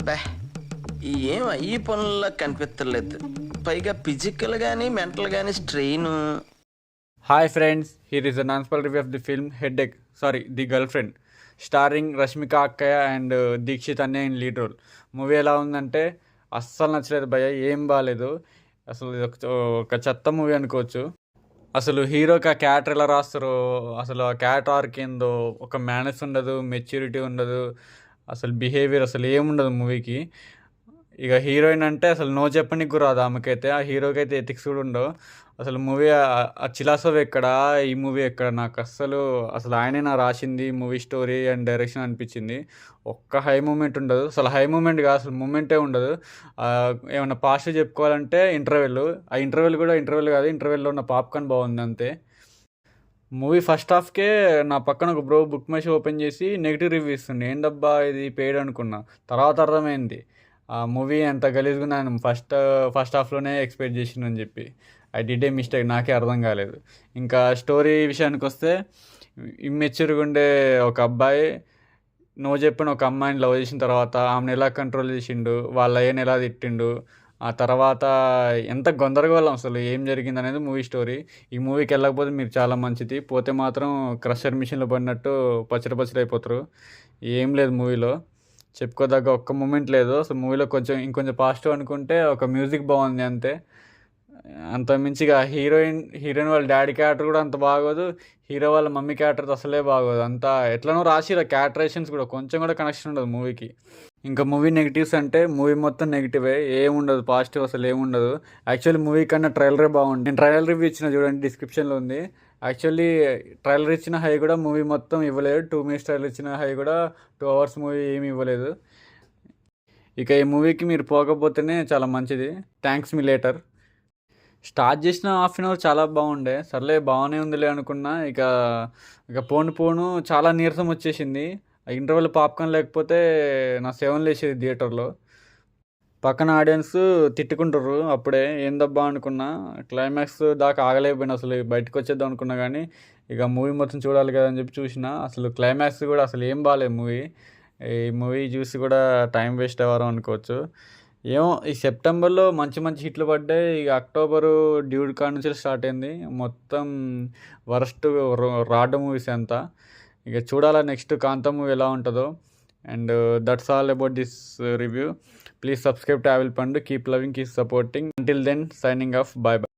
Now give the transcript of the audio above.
అబ్బా ఏం అయ్యి పనుల్లో కనిపించలేదు. పైగా ఫిజికల్ కానీ మెంటల్ కానీ strain. Hi friends, here is an unspoiled review of the film Headache, sorry, The Girlfriend, starring Rashmika Akkaya and Dikshit అన్నయ్య ఇన్ లీడ్ రోల్. మూవీ ఎలా ఉందంటే అస్సలు నచ్చలేదు భయ్య, ఏం బాగాలేదు అసలు. ఇది ఒక చెత్త మూవీ అనుకోవచ్చు. అసలు హీరోకి ఆ క్యారెక్టర్ ఎలా రాస్తారో, అసలు ఆ క్యారెక్టర్ ఆర్క్ ఏందో, ఒక మేనర్స్ ఉండదు, మెచ్యూరిటీ ఉండదు, అసలు బిహేవియర్ అసలు ఏముండదు మూవీకి. ఇక హీరోయిన్ అంటే అసలు నో చెప్పనికి కూడా రాదు ఆమెకైతే, ఆ హీరోకి అయితే ఎథిక్స్ కూడా ఉండవు. అసలు మూవీ ఆ చిలాసవ్ ఎక్కడ, ఈ మూవీ ఎక్కడ, నాకు అసలు ఆయనే నా రాసింది మూవీ స్టోరీ అండ్ డైరెక్షన్ అనిపించింది. ఒక్క హై మూమెంట్ ఉండదు, అసలు హై మూమెంట్ కాదు, అసలు మూమెంటే ఉండదు. ఏమన్నా పాజిటివ్ చెప్పుకోవాలంటే ఇంటర్వెల్, ఆ ఇంటర్వెల్ కూడా ఇంటర్వెల్ కాదు, ఇంటర్వెల్లో ఉన్న పాప్కార్న్ బాగుంది అంతే. మూవీ ఫస్ట్ హాఫ్కే నా పక్కన ఒక bro book my show open చేసి నెగిటివ్ రివ్యూ ఇస్తుండే. ఏందబ్బా ఇది పెయిడ్ అనుకున్నా, తర్వాత అర్థమైంది ఆ మూవీ ఎంత గలీజ్గా నేను ఫస్ట్ హాఫ్లోనే ఎక్స్పెక్ట్ చేసిందని చెప్పి. ఐ డిడ్ ఏ మిస్టేక్, నాకే అర్థం కాలేదు. ఇంకా స్టోరీ విషయానికి వస్తే, ఇమ్మెచ్యూర్గా ఉండే ఒక అబ్బాయి నో చెప్పిన ఒక అమ్మాయిని లవ్ చేసిన తర్వాత ఆమెను ఎలా కంట్రోల్ చేసిండు, వాళ్ళ అయ్యని ఎలా తిట్టిండు, ఆ తర్వాత ఎంత గందరగోళం అసలు ఏం జరిగింది అనేది మూవీ స్టోరీ. ఈ మూవీకి వెళ్ళకపోతే మీరు చాలా మంచిది, పోతే మాత్రం క్రషర్ మిషన్లో పడినట్టు పచ్చడి అయిపోతారు. ఏం లేదు మూవీలో, చెప్పుకోదగ్గ ఒక్క మూమెంట్ లేదు అసలు మూవీలో. ఇంకొంచెం పాజిటివ్ అనుకుంటే ఒక మ్యూజిక్ బాగుంది అంతే. అంత మించిగా హీరోయిన్ వాళ్ళ డాడీ క్యారెక్టర్ కూడా అంత బాగోదు, హీరో వాళ్ళ మమ్మీ క్యారెక్టర్ అసలే బాగోదు. అంతా ఎట్లనో రాసిరు, క్యారెక్టరేషన్స్ కూడా కొంచెం కూడా కనెక్షన్ ఉండదు మూవీకి. ఇంకా మూవీ నెగిటివ్స్ అంటే మూవీ మొత్తం నెగిటివే, ఏముండదు పాజిటివ్ అసలు ఏముండదు. యాక్చువల్లీ మూవీ కన్నా ట్రైలరే బాగుంది. నేను ట్రైలర్ రివ్యూ ఇచ్చిన చూడండి, డిస్క్రిప్షన్లో ఉంది. యాక్చువల్లీ ట్రైలర్ ఇచ్చిన హై కూడా మూవీ మొత్తం ఇవ్వలేదు, 2 minutes ట్రైలర్ ఇచ్చిన హై కూడా 2 hours మూవీ ఏమి ఇవ్వలేదు. ఇక ఈ మూవీకి మీరు పోకపోతేనే చాలా మంచిది. థ్యాంక్స్ మీ లేటర్. స్టార్ట్ చేసిన హాఫ్ అన్ అవర్ చాలా బాగుండే, సర్లే బాగానే ఉందిలే అనుకున్నా. ఇక పోను చాలా నీరసం వచ్చేసింది. ఇంటర్వెల్ పాప్కార్న్ లేకపోతే నా 7 లేసేది థియేటర్లో. పక్కన ఆడియన్స్ తిట్టుకుంటారు అప్పుడే, ఏందబ్బా అనుకున్నా. క్లైమాక్స్ దాకా ఆగలేకపోయినా, అసలు బయటకు వచ్చేద్దాం అనుకున్నా, కానీ ఇక మూవీ మొత్తం చూడాలి కదా అని చెప్పి చూసిన. అసలు క్లైమాక్స్ కూడా అసలు ఏం బాగాలేదు మూవీ. ఈ మూవీ చూసి కూడా టైం వేస్ట్ అవ్వరు అనుకోవచ్చు. ఏమో ఈ సెప్టెంబర్లో మంచి మంచి హిట్లు పడ్డాయి. ఇక అక్టోబరు డ్యూడ్ కాడ నుంచి స్టార్ట్ అయింది మొత్తం వరస్ట్ రాడ్ మూవీస్ అంతా. ఇక చూడాలా నెక్స్ట్ కాంతా మూవీ ఎలా ఉంటుందో. And that's all about this review. Please subscribe to ఆవిల్ పండు. Keep loving, keep supporting. Until then signing off, bye bye.